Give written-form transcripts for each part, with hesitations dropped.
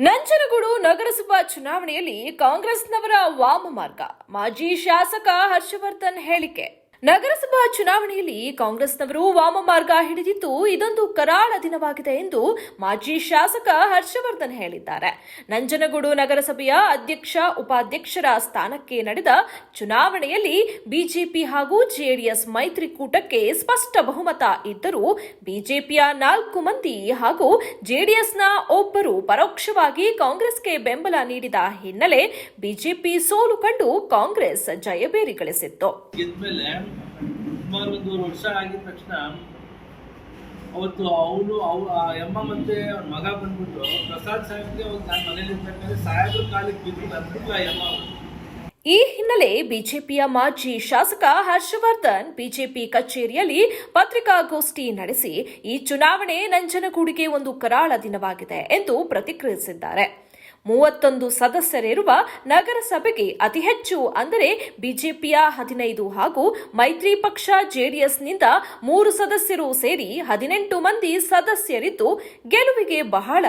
ನಂಜನಗೂಡು ನಗರಸಭಾ ಚುನಾವಣೆಯಲ್ಲಿ ಕಾಂಗ್ರೆಸ್ನವರ ವಾಮಮಾರ್ಗ. ಮಾಜಿ ಶಾಸಕ ಹರ್ಷವರ್ಧನ್ ಹೇಳಿಕೆ. ನಗರಸಭಾ ಚುನಾವಣೆಯಲ್ಲಿ ಕಾಂಗ್ರೆಸ್ನವರು ವಾಮಮಾರ್ಗ ಹಿಡಿದಿದ್ದು ಇದೊಂದು ಕರಾಳ ದಿನವಾಗಿದೆ ಎಂದು ಮಾಜಿ ಶಾಸಕ ಹರ್ಷವರ್ಧನ್ ಹೇಳಿದ್ದಾರೆ. ನಂಜನಗೂಡು ನಗರಸಭೆಯ ಅಧ್ಯಕ್ಷ ಉಪಾಧ್ಯಕ್ಷರ ಸ್ಥಾನಕ್ಕೆ ನಡೆದ ಚುನಾವಣೆಯಲ್ಲಿ ಬಿಜೆಪಿ ಹಾಗೂ ಜೆಡಿಎಸ್ ಮೈತ್ರಿಕೂಟಕ್ಕೆ ಸ್ಪಷ್ಟ ಬಹುಮತ ಇದ್ದರೂ ಬಿಜೆಪಿಯ 4 ಮಂದಿ ಹಾಗೂ ಜೆಡಿಎಸ್ನ ಒಬ್ಬರು ಪರೋಕ್ಷವಾಗಿ ಕಾಂಗ್ರೆಸ್ಗೆ ಬೆಂಬಲ ನೀಡಿದ ಹಿನ್ನೆಲೆ ಬಿಜೆಪಿ ಸೋಲು ಕಂಡು ಕಾಂಗ್ರೆಸ್ ಜಯಬೇರಿ ಗಳಿಸಿತ್ತು. ಸುಮಾರು 1 ವರ್ಷ ಆಗಿದ ತಕ್ಷಣ ಅವತ್ತು ಅಮ್ಮ ಮತ್ತೆ ಮಗ ಬಂದ್ಬಿಟ್ಟು ಪ್ರಸಾದ್ ಸಾಹೇಬ್ಗೆ ನಾನು ಮನೇಲಿ ಇರ್ಬೇಕಾದ್ರೆ ಸಾಹೇಬ್ರ ಕಾಲಿಗೆ ಬಿದ್ದು ಅಮ್ಮ. ಈ ಹಿನ್ನೆಲೆ ಬಿಜೆಪಿಯ ಮಾಜಿ ಶಾಸಕ ಹರ್ಷವರ್ಧನ್ ಬಿಜೆಪಿ ಕಚೇರಿಯಲ್ಲಿ ಪತ್ರಿಕಾಗೋಷ್ಠಿ ನಡೆಸಿ ಈ ಚುನಾವಣೆ ನಂಜನಗೂಡಿಗೆ ಒಂದು ಕರಾಳ ದಿನವಾಗಿದೆ ಎಂದು ಪ್ರತಿಕ್ರಿಯಿಸಿದ್ದಾರೆ. 31 ಸದಸ್ಯರಿರುವ ನಗರಸಭೆಗೆ ಅತಿ ಹೆಚ್ಚು ಅಂದರೆ ಬಿಜೆಪಿಯ 15 ಹಾಗೂ ಮೈತ್ರಿ ಪಕ್ಷ ಜೆಡಿಎಸ್ನಿಂದ 3 ಸದಸ್ಯರು ಸೇರಿ 18 ಮಂದಿ ಸದಸ್ಯರಿದ್ದು ಗೆಲುವಿಗೆ ಬಹಳ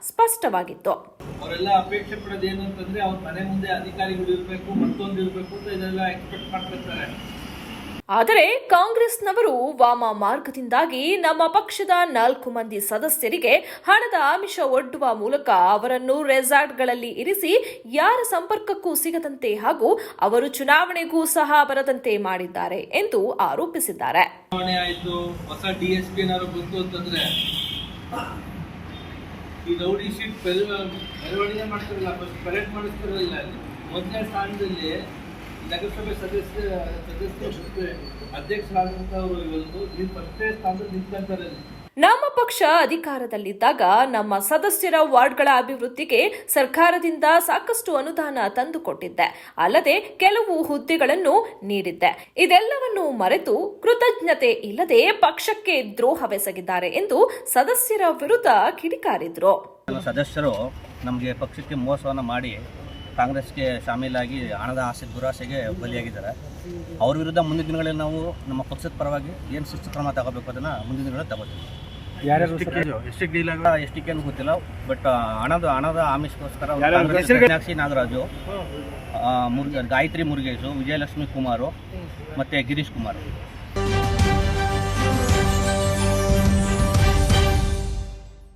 ಸ್ಪಷ್ಟವಾಗಿತ್ತು. ಅವರೆಲ್ಲ ಅಪೇಕ್ಷೆ ಪಡೋದು ಏನು ಅಂತಂದ್ರೆ ಅವ್ರ ಮನೆ ಮುಂದೆ ಅಧಿಕಾರಿಗಳು ಇರಬೇಕು, ಮತ್ತೊಂದು ಇರಬೇಕು ಅಂತ ಇದೆಲ್ಲ ಎಕ್ಸ್ಪೆಕ್ಟ್ ಮಾಡ್ತಿರ್ತಾರೆ. ಆದರೆ ಕಾಂಗ್ರೆಸ್ನವರು ವಾಮ ಮಾರ್ಗದಿಂದಾಗಿ ನಮ್ಮ ಪಕ್ಷದ 4 ಮಂದಿ ಸದಸ್ಯರಿಗೆ ಹಣದ ಆಮಿಷ ಒಡ್ಡುವ ಮೂಲಕ ಅವರನ್ನು ರೆಸಾರ್ಟ್ಗಳಲ್ಲಿ ಇರಿಸಿ ಯಾರ ಸಂಪರ್ಕಕ್ಕೂ ಸಿಗದಂತೆ ಹಾಗೂ ಅವರು ಚುನಾವಣೆಗೂ ಸಹ ಬರದಂತೆ ಮಾಡಿದ್ದಾರೆ ಎಂದು ಆರೋಪಿಸಿದ್ದಾರೆ. ಚುನಾವಣೆ ಆಯಿತು, ಹೊಸ ಡಿಎಸ್ಪಿ ಏನಾದ್ರು ಬಂತು ಅಂತಂದ್ರೆ ಈ ರೌಡಿ ಶೀಟ್ ಮೆರವಣಿಗೆ ಮಾಡ್ತಿರಲ್ಲ, ಫಸ್ಟ್ ಪರೇಡ್ ಮಾಡಿಸ್ತಿರಲ್ಲ. ಮೊದಲನೇ ಸ್ಥಾನದಲ್ಲಿ ನಗರಸಭೆ ಸದಸ್ಯ ಅಧ್ಯಕ್ಷರಾದಂತವರು ಇವತ್ತು ಫಸ್ಟೇ ಸ್ಥಾನದಲ್ಲಿ ನಿಂತ್ಕೊಂತಾರೆ. ನಮ್ಮ ಪಕ್ಷ ಅಧಿಕಾರದಲ್ಲಿದ್ದಾಗ ನಮ್ಮ ಸದಸ್ಯರ ವಾರ್ಡ್ಗಳ ಅಭಿವೃದ್ಧಿಗೆ ಸರ್ಕಾರದಿಂದ ಸಾಕಷ್ಟು ಅನುದಾನ ತಂದುಕೊಟ್ಟಿದ್ದೆ, ಅಲ್ಲದೆ ಕೆಲವು ಹುದ್ದೆಗಳನ್ನು ನೀಡಿದ್ದೆ. ಇದೆಲ್ಲವನ್ನು ಮರೆತು ಕೃತಜ್ಞತೆ ಇಲ್ಲದೆ ಪಕ್ಷಕ್ಕೆ ದ್ರೋಹವೆಸಗಿದ್ದಾರೆ ಎಂದು ಸದಸ್ಯರ ವಿರುದ್ಧ ಕಿಡಿಕಾರಿದ್ರು. ಸದಸ್ಯರು ನಮಗೆ ಪಕ್ಷಕ್ಕೆ ಮೋಸವನ್ನು ಮಾಡಿ ಕಾಂಗ್ರೆಸ್ಗೆ ಶಾಮೀಲಾಗಿ ಹಣದ ಆಸೆ ದುರಾಸೆಗೆ ಬಲಿಯಾಗಿದ್ದಾರೆ. ಅವ್ರ ವಿರುದ್ಧ ಮುಂದಿನ ದಿನಗಳಲ್ಲಿ ನಾವು ನಮ್ಮ ಪಕ್ಷದ ಪರವಾಗಿ ಏನು ಶಿಸ್ತು ಕ್ರಮ ತಗೋಬೇಕು ಅದನ್ನು ಮುಂದಿನ ದಿನಗಳಲ್ಲಿ ತಗೋತೀವಿ. ಎಷ್ಟಕ್ಕೆ ಗೊತ್ತಿಲ್ಲ, ಬಟ್ ಹಣದ ಆಮಿಷಕ್ಕೋಸ್ಕರ ಮೀನಾಕ್ಷಿ ನಾಗರಾಜು, ಗಾಯತ್ರಿ ಮುರುಗೇಶು, ವಿಜಯಲಕ್ಷ್ಮಿ ಕುಮಾರು ಮತ್ತು ಗಿರೀಶ್ ಕುಮಾರ್